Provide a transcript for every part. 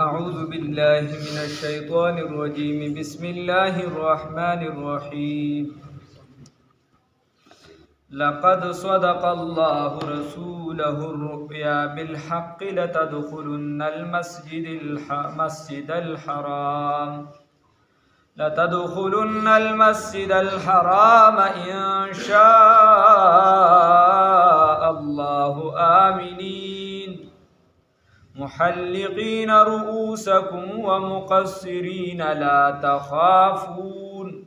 أعوذ بالله من الشيطان الرجيم بسم الله الرحمن الرحيم لقد صدق الله رسوله الرؤيا بالحق لتدخلن المسجد الحرام إن شاء الله آمنين محلقين رؤوسكم ومقصرين لا تخافون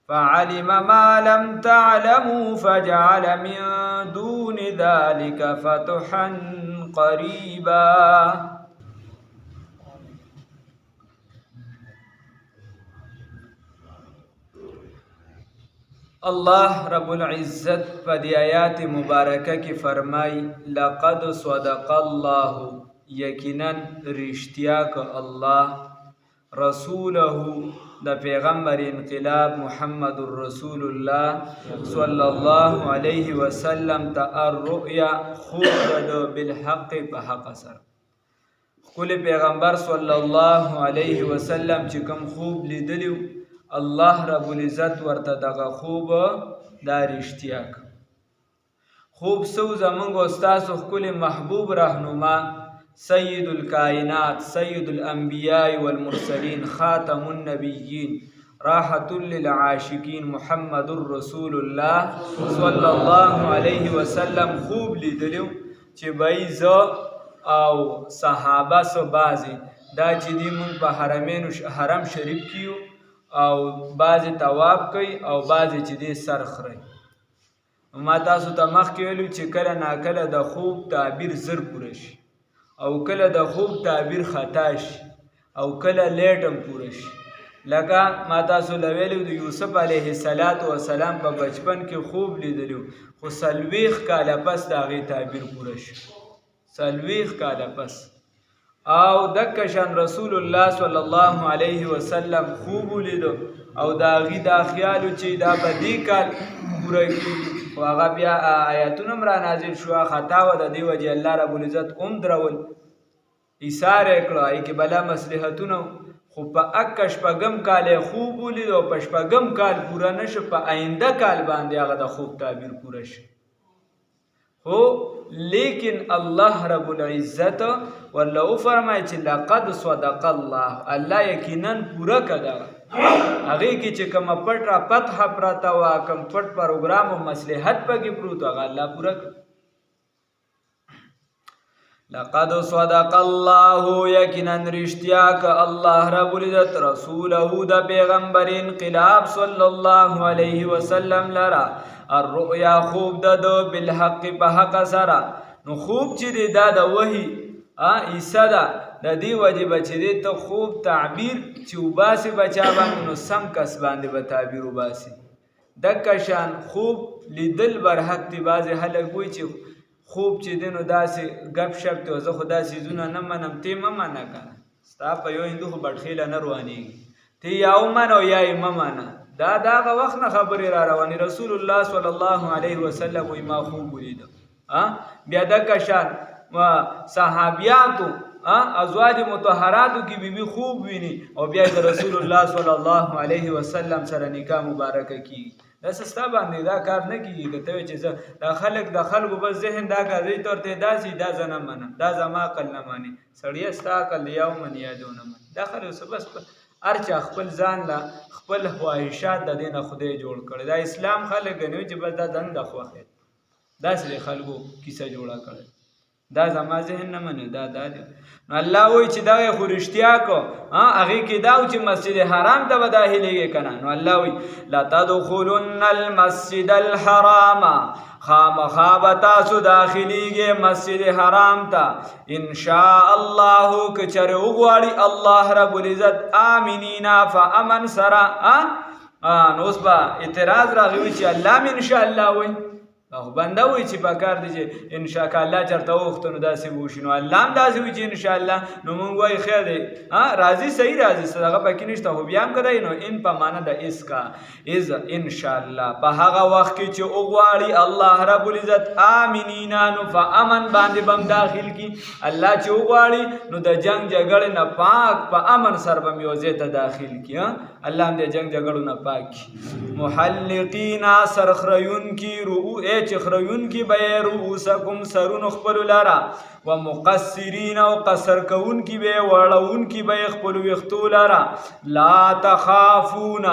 فعلم ما لم تعلموا فجعل من دون ذلك فتحا قريبا. اللہ رب العزت پدی آیات مبارکہ کی فرمائی لقد صدق اللہ یقیناً رشتیا کا اللہ رسولہ دا پیغمبر انقلاب محمد الرسول اللہ صلی اللہ علیہ وسلم تا الرؤیا خوب دو بالحق بحق سر کل پیغمبر صلی اللہ علیہ وسلم چکم خوب لیدلیو اللہ رب العزت ورته دغه خوب دا رښتیا که خوب سو زمونږ استاسو ښکلي محبوب رهنما سید الکائنات سید الانبیاء والمرسلین خاتم النبیین راحة للعاشقین محمد رسول الله صلی الله علیه وسلم خوب لیدلیو چې بای زه او صحابه سو بعضې دا چې دی مونږ په حرم شریف کیو او بعضې طواف کوي او بعضې چې دی سر خوري. ما تاسو ته مخکې ویلو چې کله ناکله د خوب تعبیر زر پوره شي او کله د خوب تعبیر خطا شي او کله لیټ هم پوره شي. لکه ما تاسو له ویلو د یوسف علیه السلام په بچپن کې خوب لیدلو خو 40 کاله پس د هغې تعبیر پوره شي 40 کاله پس. او دکشان رسول الله صلی الله علیه وسلم خوب لیدو او دا غي دا خیالو چې دا په دې کال پوره کیږي خو هغه بیا آیاتونه هم را نازل شو خطا و د دې وجې الله رب العزت هم درول ایثار یې کړه هغې کې بلا مصلحتونه خو په اکه شپږم کال یې خوب ولیدو او په شپږم کال پوره نه شو په آینده کال باندې هغه د خوب تعبیر پوره شي. هو لیکن الله رب العزت ورله وفرمایي چې لقد صدق الله الله یقینا پوره کړه هغې کې چې کومه پټ را فتحه پرته وه کوم پټ پروګرام او مصلحت پکې پروت هغه الله پوره کړه. لقد صدق الله یقینا رښتیا که الله رب العزت رسوله د پیغمبر انقلاب صلی الله علیه وسلم لرا الرؤیا خوب د بالحق په حق سره. نو خوب چې دی دا د وحی عیسی ده د دې وجې به چې دی ته خوب تعبیر چې وباسې بچا باندې نو سم کس باندې به تعبیر وباسي. دکه شان خوب لیدل برحق دی. بعضې خلک وایي چې خوب چې دی نو داسې ګپ شپ دی زه خو دا څیزونه نه منم تی مه منه که نه ستا په یو هندو خو بډخیله نه روانېږي تی یا ومنه او یا یې مه منه دا د هغه وخت نه خبرې را روانې. رسول الله صلی الله علیه وسلم وایي ما خوب ولیده. بیا دکه شان صحابیاتو ازواج مطهراتو کې بیبي خوب ویني او بیا د رسول الله صلی الله علیه وسلم سره نکاح مبارکه کیږي. دا سستا باندې دا کار نه کیږي که ته وایې چې زه دا خلک د خلکو بس ذهن دا کاږي ته ورته داسې دا زه نه منم دا زما عقل نه مني. سړیه ستا عقل یا ومني یا دې ونه مني. دا خلک بس هر چا خپل ځان له خپل خواهشات د دې نه خدای جوړ کړی. دا اسلام خلک ګڼي چې بس دا ځان د خوښې داسې د خلکو کیسه جوړه کړی دا زما ذهن نه مني دا دی. نو الله وایي چې دا یې خو رښتیا کو هغې کې دا و چې مسجد حرام ته به داخلېږې که نه. نو الله وایي لتدخلن المسجد الحرام خامخا به تاسو داخلېږې مسجد حرام ته ان شاء الله که چېرې وغواړي الله رب العزت آمنینا په امن سره. نو اوس به اعتراض راغلی چې الله مې انشاءالله وایي خو بنده وایي چې پکار دی چې انشاء الله چېرته وغوښته نو داسې به وشي نو الله هم داسې وایي چې انشاءالله نو موږ وایي خیر دی راځي صحیح راځي دغه پکې نشته خو بیا هم که دی نو ان په معنه د اس کا از انشاءالله په هغه وخت کې چې وغواړي الله رب العزت آمنینا نو په امن باندې به هم داخل کي الله چې وغواړي نو د جنګ جګړې نه پاک په امن سره به هم یو ځای ته داخل کي الله هم د جنګ جګړو نه پاک کي محلقینا سرخریونکي چې خریونکي به رؤوسکم سرونو خپلو لره و مقصرین او قصر کوونکي به وړونکي به خپلو ویښتو لره لا تخافون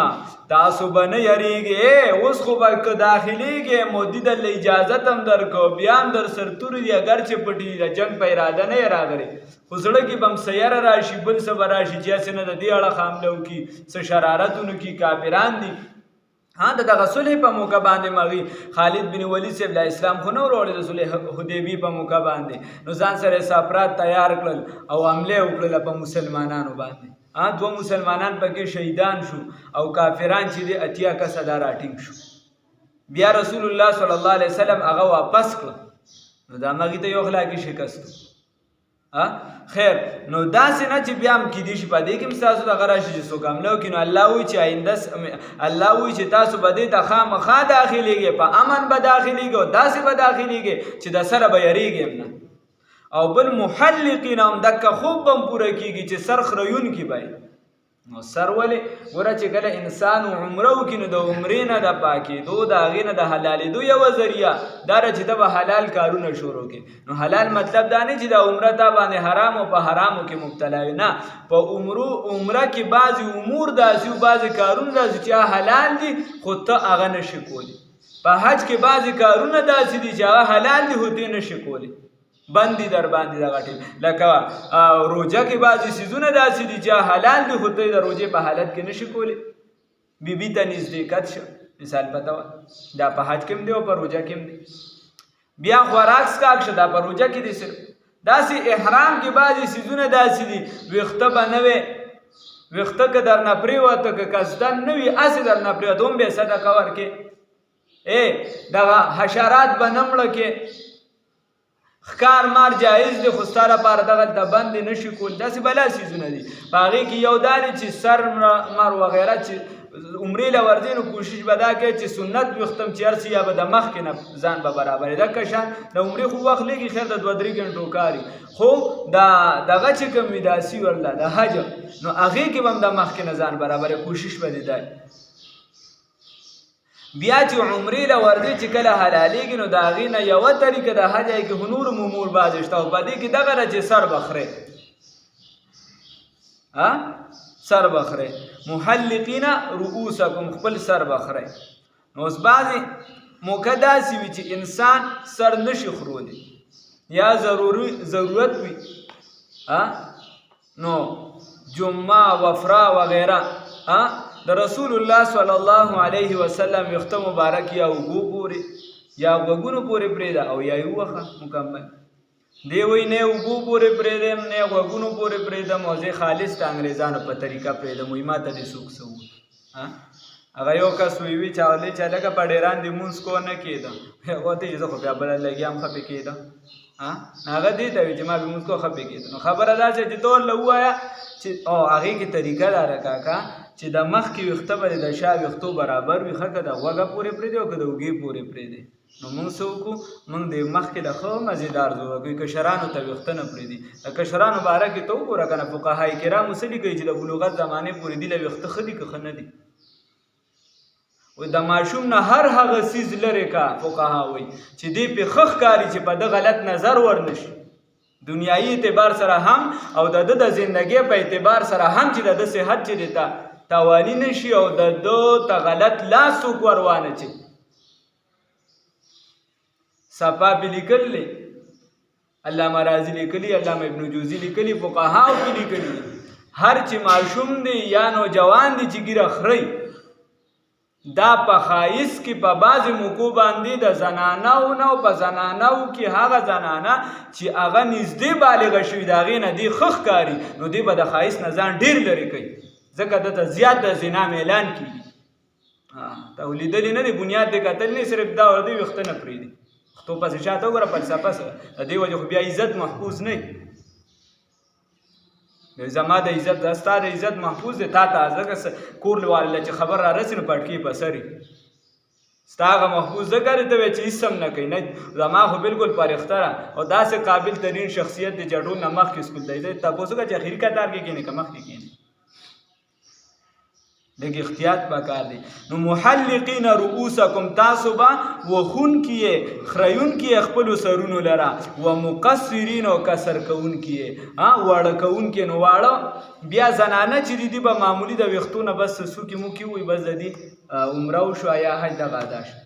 تاسو به نه یریږئ اوس خو به که داخلیږئ مودي درله اجازت هم درکو بیا هم در سرتوري دي اگر چې پټي د جنګ په اراده نه یې راغلی خو زړه کې به هم سیاره راشي بل څه به راشي چې هسې نه د دې اړه حمله وکړي څه شرارتونو کې کافران دي د دغه صلح په موقع باندې مغي خالد بن ولید صاحب له اسلام خو نه وروړی د صلح حدیبی په موقع باندې نو ځان سره سافرات تیار کړل او حمله وکړله په مسلمانانو باندې دوه مسلمانان پکې شهیدان شو او کافران چې دي اتیا کسه دا راټینګ شو بیا رسول الله صلی الله علیه وسلم هغه واپس کړ نو دا مغي ته یو اخلاقي شکست خیر نو داسې نه چې بیا هم کیدی شي په دې کې هم ستاسو دغه راشي چې څوک حمله وکړي نو الله وایي چې آینده الله وایي چې تاسو به دې ته خامخا داخلېږئ په امن به داخلېږئ او داسې به داخلېږئ چې د سره به یریږئ هم نه او بل محلقین هم دکه خوب به هم پوره کېږي چې سر خریونکي به نو سر ولې ګوره چې کله انسان عمره وکړي نو د عمرې نه د پاکېدو د هغې نه د حلالېدو یوه ذریعه دا ده چې ته به حلال کارونه شروع کړي نو حلال مطلب دا نه چې د عمره تا باندې حرام او په حرامو کې مبتلا وي نه په عمره کې بعضې امور داسې او بعضې کارونه داسې چې حلال دي خو ته هغه نشي کولی په حج کې بعضې کارونه داسې دي چې هغه حلال دي خو ته نشي کولی بندي در باندې دغه ټیم لکه روژه کې بعضې څیزونه داسې دي چې حلال دي خو ته د روژې په حالت کې نشي کولی بیبي ته نږدېکت شه مثال پته وه دا په حج کې هم دی او په روژه کې هم دی بیا خوراک څښاک شه دا په روژه کې دی صرف داسې احرام کې بعضې څیزونه داسې دي ویښته به نه وې ویښته که در نه پرېوته که قصدن نه وي هسې در نه پرېوته هم بې صدقه ورکې دغه حشرات به نه مړه کې ښکار مار جایز دی خو ستا لپاره دغلته بندې نشي کول داسې بلا څیزونه دي په هغې کې یو دا دی چې سر مر وغیره چې عمرې له ورځې نو کوشش به دا کوي چې سنت ویښتم چې هر څه یا به د مخکې نه ځان به برابرې دکه شان د عمرې خو وخت لږي خیر د 2-3 ګنټو کاري خو دغه چې کوم وي داسي والله د حج نو هغې کې به هم د مخکې نه ځان برابرې کوشش به دې دی بیا چې عمرې له ورځې چې کله حلالېږي نو د هغې نه یوه طریقه د حج کې نور امور بعضې شته او په دې کې دغه ده چې سر بخرې سر بخرې محلقین رؤوسکم خپل سر بخرې نو اوس بعضې موقع داسې وي چې انسان سر نشي خرولی یا ضرورت وي نو جمعه وفرا وغیره د رسول الله صلی الله علیه وسلم ویښته مبارک یا اوږو پورې یا غوږونو پورې پرېږده او یا یې ووخه مکمل دی وایي نه یې اوږو پورې پرېږدم نه یې غوږونو پورې پرېږدم او زه خالص د انګریزانو په طریقه پرېږدم وایي ما ته دې څوک څه ووایي هغه یو کس وی چې هغه چې لکه په ډېران دې مونځ کو نه کېده هغه ته زه خو بیا بله لګیا هم خفې کېده هغه دې ته وي چې ما به مونځ کو خفې کېده نو خبره دا چې ته ورله ووایه چې او هغې کې طریقه دا ده کاکا چې د مخکې ویښته به د شا ویښتو برابر وي ښه که د غوږه پورې پرېږدي او که د اوږې پورې پرېږدي نو موږ څه وکړو موږ د مخکې د ښه مزېدار زور کوي کشرانو ته ویښته نه پرېږدي د کشرانو باره کې ته وګوره که نه فقهای کرامو څه لیکوي چې د بلوغت زمانې پورې دي له ویښته ښه دي که ښه نه دي د ماشوم نه هر هغه څیز لرې کا فقها وایي چې دې پې ښه ښکاري چې په ده غلط نظر ورنشي دنیایي اعتبار سره هم او د ده د زندګۍ په اعتبار سره هم چې د ده صحت چې دی ته تاواني نشي او د ده ته غلط لاس څوک ور وانهچي صفا پې لیکلی علامه رازي لیکلي علامه ابن جوزي لیکلي فقهاو کې لیکلي هر چې ماشوم دی یا نوجوان دی چې ګیره خوري دا په ښایست کې په بعضې موقعو باندې د زنانهو نه او په زنانهو کې هغه زنانه چې هغه نږدې بالغه شوي د هغې نه دې ښه ښکاري نو دې به د ښایست نه ځان ډېر لرې کوي ځکه دته زیات د زنا میلان کېږي ته لیدلې نه دی بنیاد دې کتل نه صرف دا ور دی وخت نه پرېږدي تو پسې شاته وګوره فلسفه سره د دې وجه خو بیا عزت محفوظ نه وي زما د عزت دا ستا د عزت محفوظ دی تا ته ځکه کور والله چې خبر را رسي نو پټکي په سري ستا هغه محفوظ ځکه دی ته وایې چې هېڅ هم نه کوي نه زما خو بلکل پرېخته را او داسې قابل ترین شخصیت دی چې ټول نه مخکې سکول ته زه تپوس وکړه چې اخري کتار کې کښېنې که مخکې کښېنې لږ احتیاط پکار دی نو محلقین رؤوسکم تاسو به وخونکي یې خریونکي یې خپلو سرونو لره و مقصرین او کسر کوونکي یې واړه کوونکي نو واړه بیا زنانه چې دي به معمولي د ویښتو نه بس څوکې موکې ووایي بس د دې عمره وشوه یا حج دغه ادا شو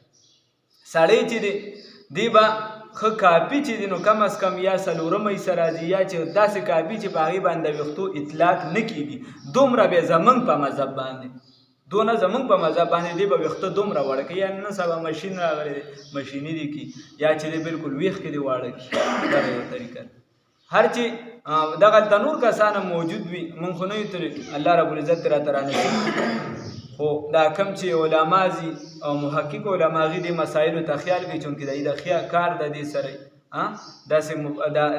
سړی چې دی به ښه کاپي چې دی نو کم از کم یا څلورمه حصه راځي یا چې داسې کاپي چې په هغې باندې د ویښتو اطلاق نه کېږي دومره بیا زمونږ په مذهب باندې دونه زمونږ په مذهب باندې دی به ویښته دومره واړه کوي یا نن سبا مشین راغلی دی مشیني دي کي یا چې دی بلکل ویښ کې دی واړه کي دغه یو طریقه هر چې دغلته نور کسان موجود وي مونږ خو نه یو ترې الله رب العزت راته رانصیب خو دا کم چې علما دي او محقق علما هغې دې مسایلو ته خیال کوي چونکې د کار د دې سره داسې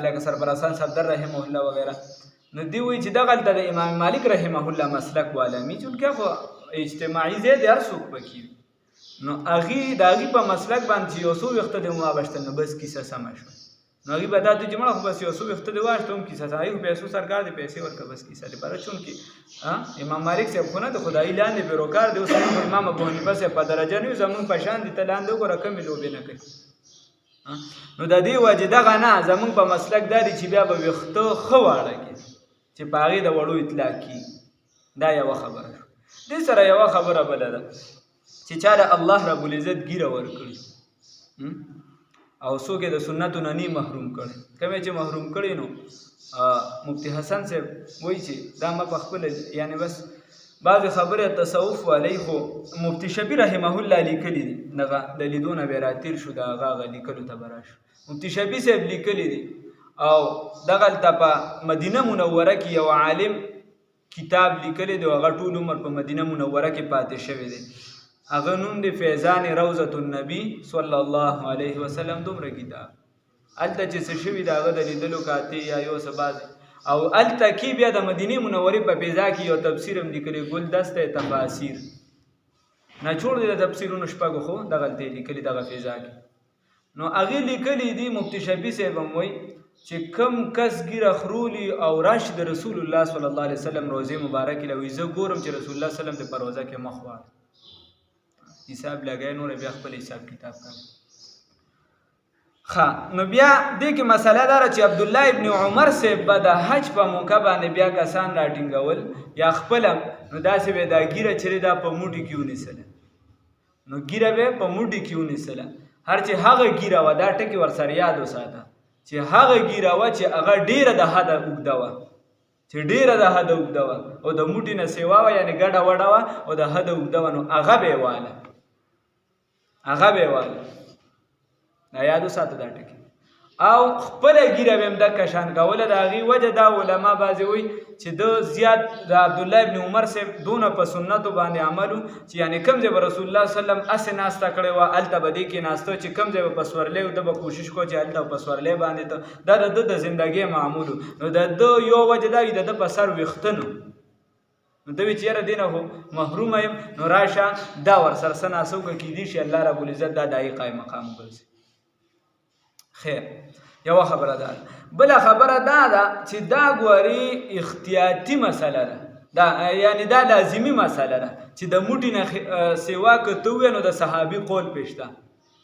لکه سرپرستان صفدر رحمه الله وغیره نو دوی وایي چې دغلته د امام مالک رحمه الله مسلک والا مي چونکې خو اجتماعي ځای دی هر څوک پکې وي نو هغې د هغې په مسلک باندې چې یو څو ویښته دې وابشتل نو بس کیسه سمه شوه نو هغې به دا دوی چې مړه خو بس یو څو ویښته دې واخېسته هم کیسه هغې خو پیسو سرکار دې پیسې ورکړه بس کیسه لپاره چونکې امام مالک صاحب خو نه د خدایي لاندې بیروکار دی اوس امام ابو حنیفه صاحب په درجه نه وي زمونږ په شان دي ته لاندې وګوره کمې لوبې نه کوي نو د دې وجې دغه نه زمونږ په مسلک دا دی چې بیا به ویښته ښه واړه کړي چې په هغې د وړو اطلاق کېږي دا یوه خبره شوه دې سره یوه خبره بله ده چې چا د الله رب العزت ګیره ورکړي او څوک یې د سنتو نه نی محروم کړي کوم چې محروم کړي نو مفتی حسن صاحب وایي چې دا ما په خپله یعنې بس بعضې خبرې تصوف والی خو مفتی شفیع رحمه الله لیکلي دي دغه د لیدو نه بیا راتېر شو د هغه لیکلو ته به راشو مفتی شفیع صاحب لیکلي دي او دغلته په مدینه منوره کې یو عالم کتاب لیکلی دی هغه ټول عمر په مدینه منوره کې پاتې شوی دی هغه نوم دی فیضان روضة النبی صلی الله علیه وسلم دومره کتاب هلته چې څه شوي د هغه د لیدلو کاتې یا یو څه بعضې او هلته کې بیا د مدینې منورې په فضا کې یو تفسیر هم لیکلی ګلدسته تفاسیر ناچور دی د تفسیرونو شپږو خو دغلته یې لیکلي دغه فضا کې نو هغې لیکلی دي مفتی شفیع صاحب هم وایي چې کم کس ګیره خرولي او راشي د رسول الله صلی الله علیه وسلم روضې مبارکې له وایي زه ګورم چې رسول الله وسلم د په روضه کې مخ واړ حساب لګی نور بیا خپل حساب کتاب کوي ښه نو بیا دې کې مسله دا ده چې عبدالله ابن عمر صاحب به د حج په موقع باندې بیا کسان راټینګول یا خپله نو داسې به دا ګیره چې دا په موټي کې ونیسله نو ګیره به په موټي کې ونیسله هر چې هغه ګیره وه دا ټکي ورسره یاد وساته چې هغه ګیره وه چې هغه ډېره د حده اوږده وه چې ډېره د حده اوږده وه او د موټي نه سیوا وه یعنې ګډه وډه وه او د حده اوږده وه نو هغه به یې واله دا یاد وساته دا ټکي او خپله ګیره به هم دکه شان کوله د هغې وجه دا علما بعضې وایي چې د زیات د عبدالله ابن عمر صاحب دونه په سنتو باندې عمل و چې یعنې کوم ځای به رسول الله وسلم هسې ناسته کړې وه هلته به دې کې ناسته چې کوم ځای به په سورلی و ده به کوشش کو چې هلته په سورلی باندې ته دا د ده د زندګۍ معمول و نو د ده یو وجه دا وي د ده په سر ویښته نو ته وایي چې یاره دې نه خو محرومه یم نو راشه دا ورسره څه ناسه وکړه کیدای شي الله رب العزت دا د هغې قایم مقام وګرځي خیر یوه خبره ده بله خبره دا ده چې دا ګورې اختیاطي مسله ده دا یعنې دا لازمي مسله ده چې د موټي نه سیوا که ته ووایې نو د صحابي قول پېشته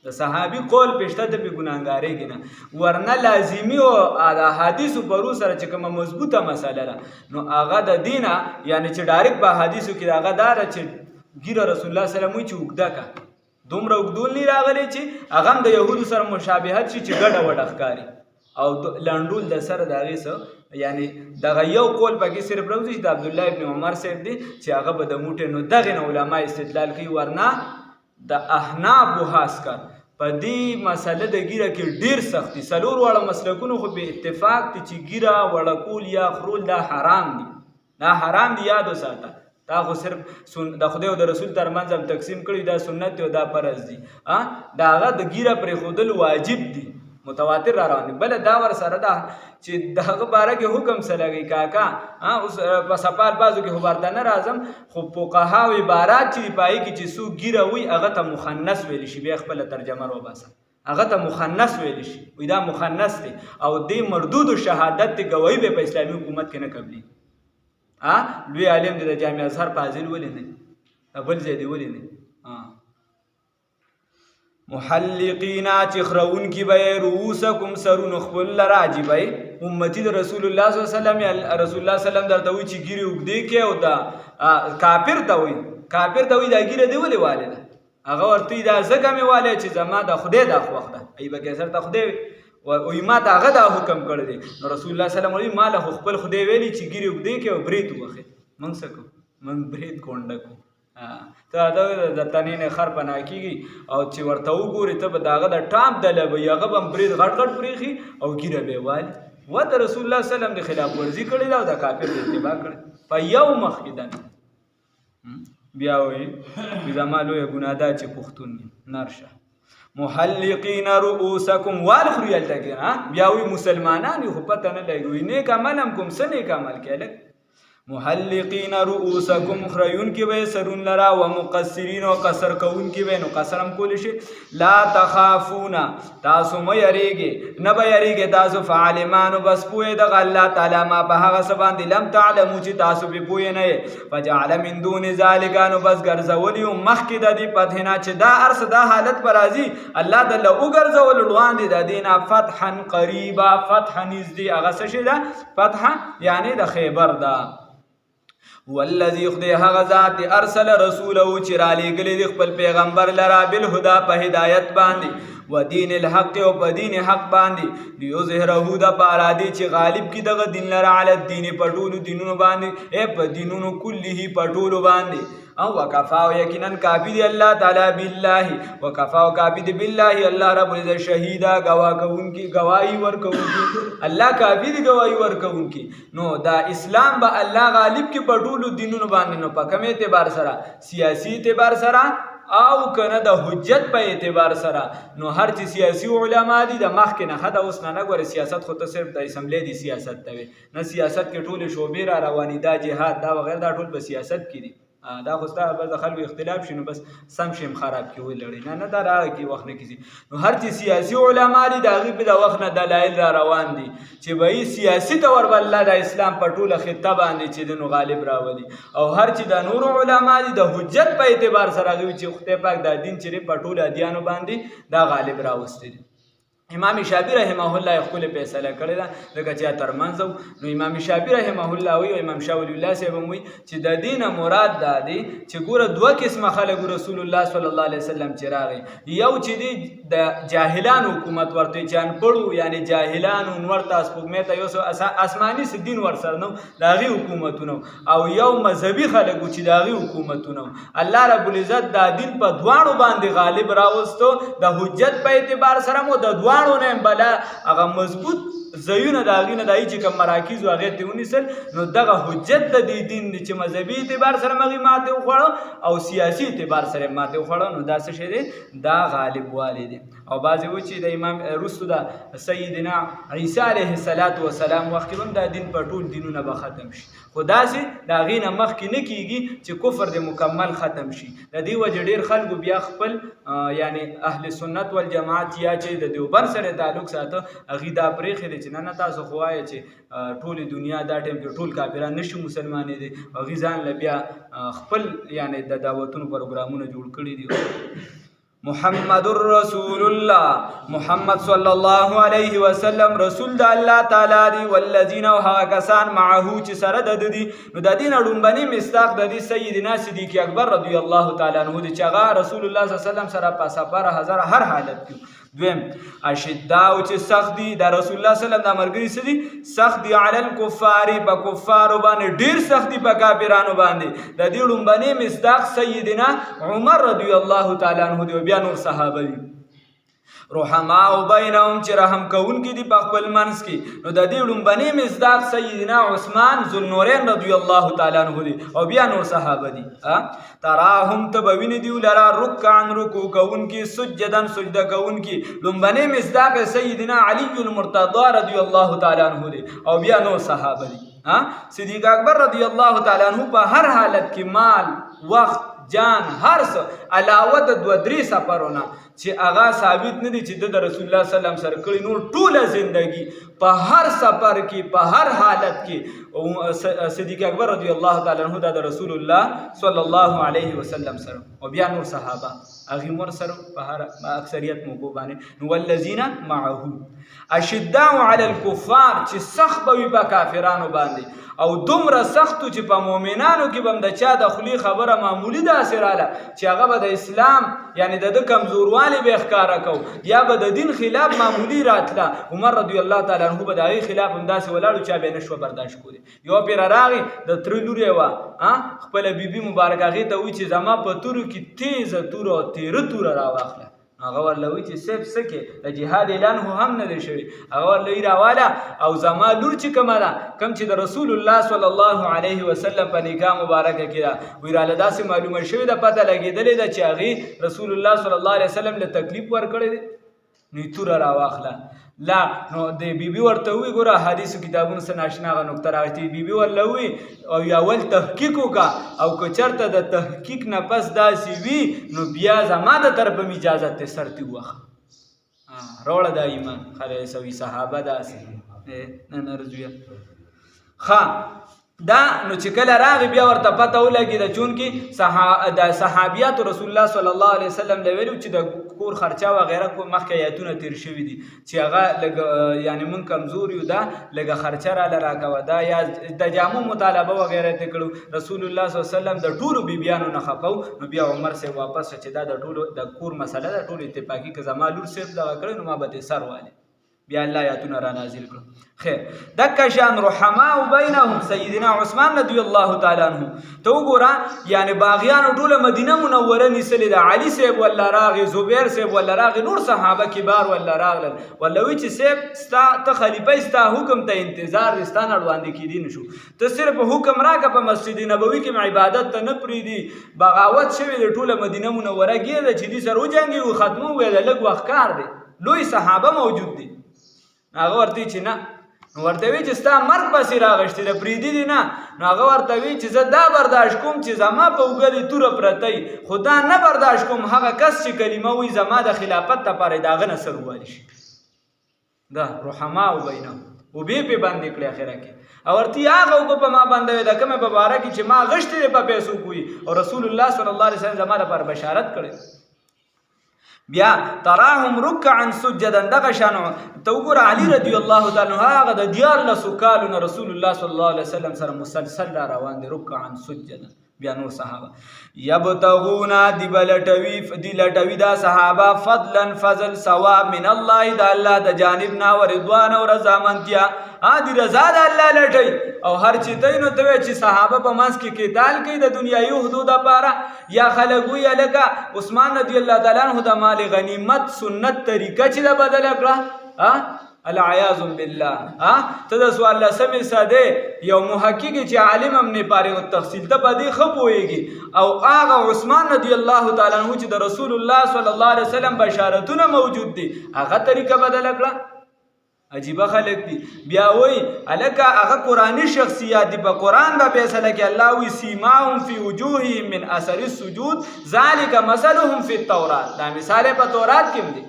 د صحابي قول پېشته ته پې ګناهګارېږي نه ورنه لازمي او د احادیثو پرو سره چې کومه مضبوطه مسله ده نو هغه د دې نه یعنې چې ډایرکټ په احادیثو کې هغه دا ده چې ګیره رسول الله وسلم وایي چې اوږده که دومره اوږدول نه راغلی چې هغه هم د یهودو سره مشابهت شي چې ګډه وډه ښکاري او لنډول د سره د هغې څه یعنې دغه یو قول پکې صرف راوځي چې د عبدالله ابن عمر صاحب دی چې هغه به د موټې نو دغې نه علما استدلال کوي ورنه د احنافو خاص کر په دې مسله د ګیره کې ډېر سخت دي څلور واړه مسلکونو خو به اتفاق دي چې ګیره وړه کول یا خرول دا حرام دي دا حرام دي یاد وساته دا خو صرف د خدای او د رسول ترمنځ هم تقسیم کړي دا سنت دی او دا فرض دي دا هغه د ګیره پرېښودل واجب دي متواتر را روان دي. بله دا ورسره ده چې د هغه باره کې حکم څه لګي کاکا اوس په سفار بازو کې خو ورته نه راځم خو فقها او عبارات چې په هغې کې چې څوک ګیره وي هغه ته مخنث ویلی شي بیا خپله ترجمه راوباسه هغه ته مخنث ویلی شي وایي دا مخنث دی او دې مردود شهادت دی ګواهي به په اسلامي حکومت کې نه قبلي لوی عالم دی د جامع ازهر فاضل ولې نه بل ځای دی ولې نه محلقینا چې خرونکي به رؤوسکم سرونه خپل لره عجیبه امتی د رسول الله صلی الله علیه وسلم رسول الله صلی الله علیه وسلم درته وایي چې ګیرې اوږدې کې او دا کافر ته وایي دا ګیره دی ولې والې ده هغه ورته وایي دا ځکه مې والې چې زما د خدای دا خوښ ده ای به کیسر ته خدای وایي ما ته هغه دا حکم کړی دی نو رسول الله صلی الله علیه وسلم وایي ما له خپل خدای ویلي چې ګیرې اوږدې کې او برید ووخې موږ څه کوو موږ برید کونډه کوو ته د تنې خر پناه کېږي او چې ورته وګورې ته به د هغه د ټامپ دله به هغه به هم برید غټ غټ پرېښي او ګیره به یې والي و د رسول الله صلی الله علیه وسلم د خلاف ورزي کړې ده او د کافر د اتباع کړې په یو مخ کې ده بیا وایي زما لویه ګناه ده چې پښتون یم نرشه محلقین رؤوسکم والخوري هلته کې بیا وایي مسلمانان یو خو پته نه لګي وایي نیک عمل هم کوم څه نیک عمل کې هلک محلقین رؤوسکم خریون کی به سرون لرا و مقصرین و قصر کون کی به نو قصرم کول شي لا تخافونا تاسو مې یریږي نه به یریږي تاسو فعلمانو بس پوهه د الله تعالی ما به هغه سبان دي لم تعلمو چې تاسو به پوهه نه فجعل من دون ذلک نو بس ګرځولی مخ کې د دې پدهنا چې دا ارس دا حالت پر راځي الله د له وګرځول لوان دي د دینه فتحا قریبا فتح نزدي هغه څه شي دا فتح یعنی د خیبر دا والذي خدای هغه ذات ارسل رسوله چې را لېږلی د خپل پیغمبر لرا بالهدى په هدایت باندې و دین الحق او په دین حق باندې لیظهره د پاره دی چې غالب کی دغه دین لرا علی الدین په ټولو دینونو باندې په دینونو کله په ټولو باندې او وکفا یقینا کافی دی الله تعالی بالله وکفا کافی دی بالله الله رب العزت شهیدا گواه کوونکی گواہی ورکوونکی الله کافی دی گواہی ورکوونکی نو دا اسلام به الله غالب کی په ټولو دینونو باندې نو په کوم اعتبار سره سیاسی اعتبار سره او کنه د حجت په اعتبار سره نو هر چې سیاسی علما دي د مخ کې نه خدا اوس نه غوړي سیاست خو ته صرف د اسمبلی دی سیاست ته نه سیاست کې ټول شوبې را رواني دا جهاد دا وغیرہ دا ټول په سیاست کې دي دا خو ستا به د خلکو اختلاف شي نو بس سم شیم خراب کې ولړي نه دا راغی کې وخت نه کیږي نو هر چې سیاسي علما دي د هغې په د وخت نه دلایل را روان دي چې به سیاسي طور به الله د اسلام په ټوله خطه باندې چې د نو غالب راولي او هر چې د نورو علما دي د حجت په اعتبار سره هغوی چې خدای پاک دا دین چې په ټولو ادیانو باندې دا غالب راوستی دي امام شافعي رحمه الله خپل فیصله کړی ده لکه چې ترمنځ نو امام شافعي رحمه الله وی او امام شاه ولی الله صاحب وی چې د دین مراد دا دی چې ګوره دوه قسمه خلک رسول الله صلی الله علیه وسلم چې راغی یو چې دی د جاهلان حکومت ورته جان پړو یعنی جاهلان ورته سپوږمۍ ته یو آسماني دین ورسره نو داغي حکومتونه او یو مذهبي خلک چې داغي حکومتونه الله رب العزت دا دین په دواړو باندې غالب راوستو د حجت په اعتبار سره مو د نه بلا هغه مضبوط زیونه د هغې نه د هغې چې کوم مراکز و هغې ته ونیسل نو دغه حجت د دې دین دی چې مذهبي اعتبار سره مغې ماتې وخوړه او سیاسي اعتبار سره ماتې وخوړه نو دا څه شی دی دا غالب والی دی او بعضې و چې د امام وروستو د سیدنا عیسی علیه السلام وخت کې هم دا دین په ټول دینونه به ختم شي خو داسې د هغې نه مخکې نه کېږي چې کفر د مکمل ختم شي د دې وجې ډېر خلکو بیا خپل یعنی اهل سنت والجماعت یا چې د دیوبند سره تعلق ساته هغې دا پرېښې دی چې نه تاسو خو وایه چې ټولې دنیا دا ټایم کې ټول کافران نشي مسلمانې دي هغې ځان له بیا خپل یعنی د دعوتونو پروګرامونه جوړ کړي دي محمد رسول الله محمد صلی الله علیه وسلم رسول د الله تعالی دی والذین او هغه کسان معه چې سره د دي نو د دې نه ډومبني مصداق د دې سیدنا صدیق اکبر رضی الله تعالی عنہ دی چې هغه رسول الله صلی الله علیه وسلم سره په سفر هر حالت کې دویم اشداء چې سخت دي د رسول الله صلی الله علیه وسلم د مرګري سدي سخت دي علی الکفار په کفارو باندې ډیر سخت دي په کافرانو باندې د دې ډومبني مصداق سیدنا عمر رضی الله تعالی عنہ دی بیا نور صحابه دي رحماء بینهم چې رحم کوونکي دي په خپل منځ کې. نو د دې لومبني مصداق سیدنا عثمان ذوالنورین رضی الله تعالی عنه دي او بیا نور صحابه دي. تراهم ته به وینې دي لرا رکعن رکوع کوونکي سجدن سجده کوونکي. لومبني مصداق سیدنا علی المرتضی رضی الله تعالی عنه دي او بیا نور صحابه دي. صدیق اکبر رضی الله تعالی عنه په هر حالت کې مال وخت جان هر څه علاوه د 2-3 سفرونه چې هغه ثابت نه دي چې د رسول الله صلی الله علیه وسلم سره کړي نور ټوله زندگی په هر سفر کې په هر حالت کې صدیق اکبر رضی الله تعالی عنہ د رسول الله صلی الله علیه وسلم سره او بیا نور صحابه هغه مر سره په هر اکثریت موضوع باندې. نو والذین معه اشداء علی الکفار چې سخت وي په کافرانو باندې او دومره سختو چې په مؤمنانو کې بم د چا د خلی خبره معمولی ده سراله چې هغه به د اسلام یعنی د کمزوروالی به ښکارا کو یا به د دین خلاف معمولی راتله. عمر رضی الله تعالی عنہ به د هغې خلاف همداسې ولاړو چا به نشوه برداشت کولی. یوه پېره راغی د تره لور یې وه خپله بیبي مبارک هغې ته وایي چې زما په تورو کې تیزه توره او تیره توره راواخله. هغه ورله وایي چې صرف څه کې د جهاد اعلان هم نه دی شوی. هغه ورله وایي راواله او زما لور چې کومه ده کوم چې د رسول الله صلی الله علیه وسلم په نکاح مبارکه کې ده وایي راله داسې معلومه شوې ده پته لګېدلې ده چې هغې رسول الله صلی الله علیه وسلم له تکلیف ورکړی دی نو یې توره راواخله. لا نو د بیبي ورته وی ګوره حدیثو کتابونو سره ناشنا هغه نقطه راغلی بیبي ورله وی او یا اول تحقیق وکړه او که چېرته د تحقیق نه پس داسې وي نو بیا زما د طرفه مې اجازت دی سر دې ووهه راوړه دا ایمان خلی سوي صحابه داسې نه نرزویه ښه دا نو چې کله راغی بیا ورته پته ولګېده چونکې د صحابیاتو رسول الله صلی الله علیه وسلم له ویلي چې د کور خرچه وغیره مخکې ایتونه تیر شوي دي چې هغه لږ یعنی موږ کمزور یو دا لږه خرچه راله راکوه دا یا د جامو مطالبه وغیره یې کړو. رسول الله صلی الله علیه وسلم د ټولو بیبیانو نه خفه نو بیا عمر صاحب واپس چې دا د ټولو د کور مسله ده ټولو اتفاقي که زما لور صاحب دغه کړی نو ما به دې سر والي بیا الله آیاتونه را نازل کړو. خیر دکه شان رحماء بینهم سیدنا عثمان رضی الله تعالی عنہ ته وګوره یعنی باغیانو ټوله مدینه منوره نیسلې ده. علي صاحب ولا راغی زبیر صاحب ولا راغی نور صحابه کبار ولا راغلل ولا وی چې صاحب ستا ته خلیفه ستا حکم ته انتظار دي ستا نه وړاندې کیدی نشو ته صرف حکم راکه په مسجد نبوي کې عبادت ته نه پرېږدي بغاوت شوی د ټوله مدینه منوره کېده چې دې سره وجنګي ختمو ویل لږ وخت کار دی لوی صحابه موجود دي. هغه ورته چې نه نو ورته وی چې ستا مرګ پسې راغشتې ده پرېږدي دي نه نو هغه ورته وی چې زه دا برداشت کوم چې زما په اوږه دې توره پرته خو دا نه برداشت کوم هغه کس چې کلمه وایي زما د خلافت دپاره د هغه نه سر ووالي شي. دا رحماء بینهم اوبې پې باندې کړې اخره کې او ورته هغه اوبه په ما باندې وې د کومې په باره کې چې ما غشتې دی په پیسو کوي او رسول الله صلی الله علیه وسلم زما لپاره بشارت کړی. بیا تراهم رکعا سجدا دغه شانو ته وګوره علي رضی الله تعالی عنہ هغه د 14 کالونو رسول الله صلی الله علیه وسلم سره مسلسل را روان دي رکعا سجدا. بیا نور صحابه یبتغون دی لټوي دا صحابه فضلا فضل ثواب من الله د الله د جانب نه او رضوان او رضامندیا دی رضا د الله لټي او هر چې دینو ته چې صحابه په منځ کې قتال کوي د دنیایي حدود لپاره یا خلک وی لکه عثمان رضی الله تعالی عنہ د مال غنیمت سنت طریقه چې د بدل کړه العیاذ بالله ته د سوال لسمې ساده یو محقق چې عالم هم نه فارغ التفصیل ته په دې ښه پوهېږي او هغه عثمان رضی الله تعالی عنہ چې د رسول الله صلی الله علیه وسلم بشارتونه موجود دي هغه طریقه بدله کړه. عجیبه خلک دي. بیا وایي هلکه هغه قرآني شخصیات دي په قرآن به فیصله کې الله وایي سیماهم فی وجوههم من اثر السجود ذلک مثلهم فی التورات دا مثال په تورات کې دي.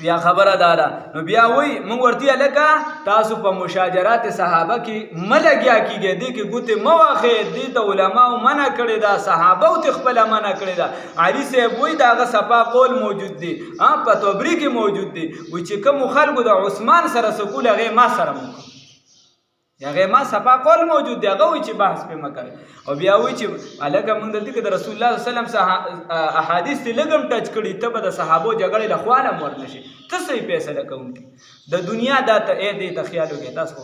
بیا خبره دارا نو بیا وای مونږ ورته لکه تاسو په مشاجرات صحابه کې ملګیا کیږي دي کې ګوته مواخه دي ته علما منع کړی دا صحابه او خپل منع کړی دا علي صاحب وای داغه صفا قول موجود دي په توبری کې موجود دي وای چې کوم خلکو د عثمان سره سکول هغه ما سره مو هغه ما صفا قول موجود دی هغه وای چې بحث په مکر او بیا وای چې الګه مونږ دلته کې د رسول الله صلی الله علیه وسلم احادیث ته لګم ټچ کړي ته به د صحابو جګړې له خوانه مور نشي ته صحیح فیصله کوونکی د دنیا دا ته دې ته خیال وکړه تاسو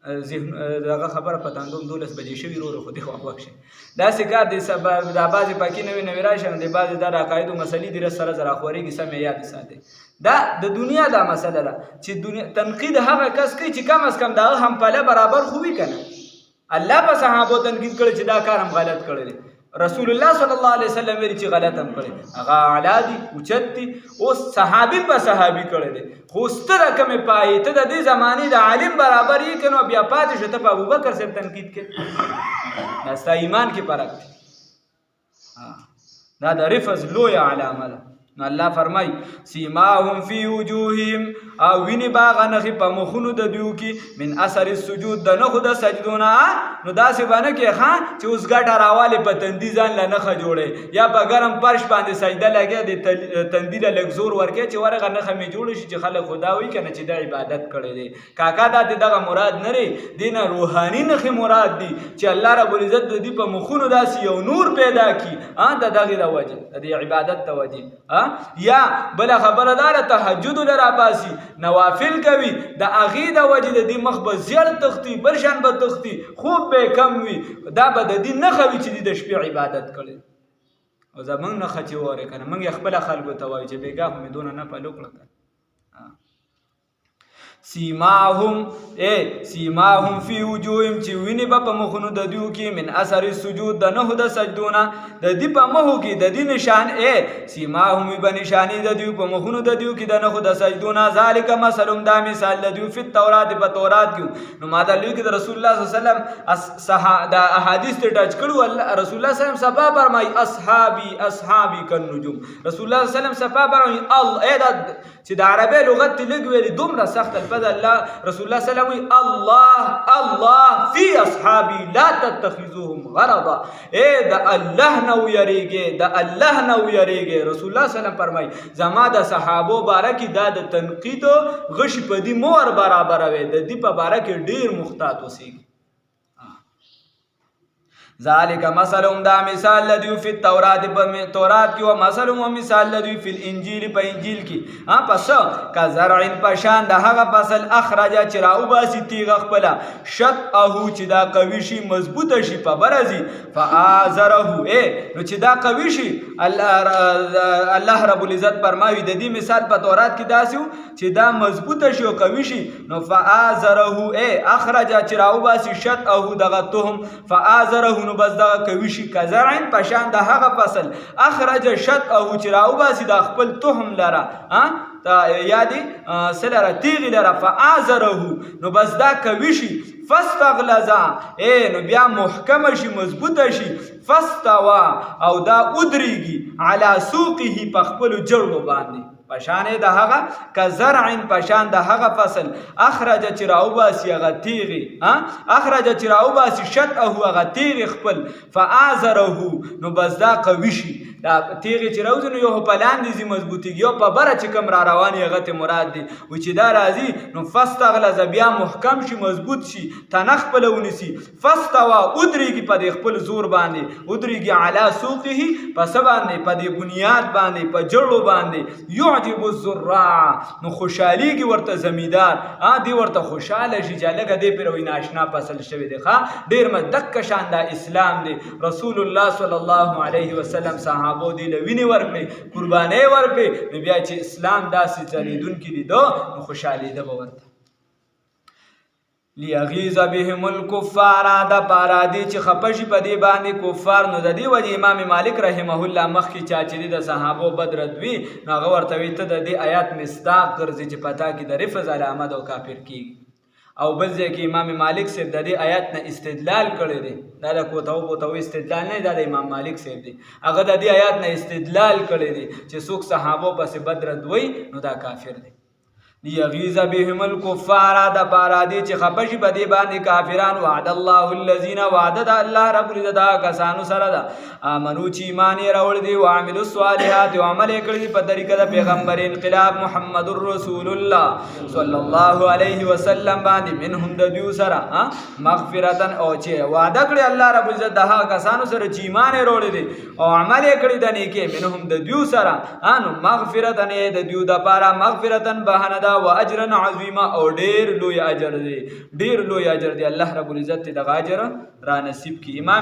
دغه خبره پتاندوم 12 بجې شوي ورو خو دې خوا خوښ شي داسې کار دی سبب دا بعضې پکې نوې نوې راشي نو د بعضې دا د عقایدو مسلې دي سره زره خورېږي سمې یاد ساتئ دا د دنیا دا مسله ده چې تنقید هغه کس کوي چې کم از کم د هغه همپله برابر خو وي که نه الله په صحابو تنقید کړی چې دا کار هم غلط کړی دی رسول الله صلی الله علیه وسلم ویلي چې غلط هم کړی هغه اعلی دي اوچت دي اوس صحابي په صحابي کړی دی خو ستره کمې پایې ته د دې زمانې د عالم برابر یې که نو بیا پاتې شو ته په ابوبکر صاحب تنقید کوې دا ستا ایمان کې فرق دی دا د رفض لویه علامه ده نو الله فرمای سیماهم فی وجوههم او ویني باغ نخي په مخونو د دیو کې من اثر السجود د نخو د سجدونه نو داسې باندې کې ها چې اوس ګټه راواله په تندي ځان له نخه جوړي یا په ګرم پرش باندې سجده لګي د تندي له لږ زور ورکې چې ورغه نخه می جوړ شي چې خلک خدا وي کنه چې د عبادت کړي دي کاکا دا دغه مراد نه لري دینه روحاني نخي مراد دي چې الله رب العزت د دې په مخونو داسې یو نور پیدا کی د دغه د وجه د عبادت توجه یا بل خبردار تهجد لرا باسي نوافل کوي د اغي د وجه د دې مخ به زیړ تختی برشان به تختی خوب به کم وي دا به د دې نه خوي چې د شپې عبادت کړي او زمونږ نه خچي وره کنه موږ خپل خلکو ته وایو چې بیګا مې دونه نه پلو کړه سیماهم فی وجوههم چې ویني به په مخونو د دیو کې من اثر السجود د نهو د سجدونه د دې په مخو کې د دې نشان سیماهم به نشانی د دیو په مخونو د دیو کې د نهو د سجدونه ذالک مثلهم دا مثال د دیو په تورات په تورات کې نو ما د لوی کې د رسول الله صلی الله علیه وسلم د احادیث ته ټچ کړو رسول الله صلی الله علیه وسلم صفا فرمای اصحابي کالنجوم رسول الله صلی الله علیه وسلم صفا فرمای الله چې د عربی لغت لګ ویلي دومره سخت الفاظ الله رسول الله صلی الله علیه وسلم الله فی اصحابی لا تتخذوهم غرضا د الله نو یریږي د الله نو یریږي رسول الله صلی الله علیه وسلم فرمای زما د صحابو بارک دا د تنقید غش په دی مور برابر وي د دې په بارک ډیر مختات وسیږي ذالک مثلهم دا مثال لدی فی التورات په تورات کې او مثلهم مثال لدی فی الانجیل په انجیل کې پس کا زرع پشان د هغه فصل اخرج چراو باسی تیغ خپل شت اهو چې دا قوی شي مضبوطه شي په برزي فازره نو چې دا قوی شي الله رب العزت فرمایي د دې مثال په تورات کې داسیو چې دا مضبوطه شي او قوی شي نو فازره اخرج چراو باسی شت اهو دغه تهم فازره نو بس دا کوي شي کزرعن پشان د هغه فصل اخرج شت او چراو باسی د خپل تهم لره تا یادی سلره تیغ لره فازره نو بس دا کوي شي فاستغلظا نو بیا محکم شي مضبوطه شي فاستوا او دا ادریږي علی سوقه په خپل جړو باندې پشان د هغه کزرعن پشان د هغه فصل اخرج چراو باسی هغه تیغي اخرج چراو باسی شت او هغه تیغ خپل فازره نو بس دا قوی شي دا تیغ چراو نو یو په لاندې زی مضبوطیږي او په بره چې کم را رواني هغه ته مراد دي و چې دا راځي نو فاستغلظ بیا محکم شي مضبوط شي تنخ پلونسی فاستوا ادریږي په خپل زور باندې ادریږي علی سوقه پس باندې په دې بنیاد باندې په جړو باندې يعجب الزراع نو خوشحاليږي ورته زمیدار دی ورته خوشاله شي چې لکه دې پر وینا آشنا فصل شوی دی ډیر مدک شان د اسلام دی رسول الله صلی الله علیه وسلم صحابو دی لوینه ورکړي قرباني ورکړي بیا چې اسلام داسې چلیدونکي دي نو خوشحالي ده ورته لیغیظ بهم الکفار دا پارا دی چې خپشي په دی باندې کفار نو د دې وجه امام مالک رحمه الله مخکې چا چې د صحابو بدردوی نو هغه ورته وی ته د دې آیات مصداق ګرځي چې پتا کې د رفض علامه او کافر کیږي او بل ځکه امام مالک صاحب د دې آیات نه استدلال کړی دی دا د کوتاو استدلال نه د امام مالک صاحب دی هغه د دې آیات نه استدلال کړی دی چې څوک صحابو پس بدردوی نو دا کافر دی لیغیظ بهم الکفار دا پارادی چې خپشي په دی باندې کافران وعد الله الذين وعد الله رب العزت کسانو سره دا امنو چې ایمان راوړ دي او عملوا الصالحات او عمل کړی په طریقه د پیغمبر انقلاب محمد رسول الله صلی الله علیه وسلم باندې منهم د دیو سره مغفرتن او چې وعده کړی الله رب العزت د کسانو سره چې ایمان راوړ دي او عمل کړی د نیکه منهم د دیو سره انو مغفرتن د دیو د پارا مغفرتن بهانه ده واجرا عظیما او ډیر لوی اجر دی، ډیر لوی اجر دی. الله رب العزت دغه اجر را نصیب کی. امام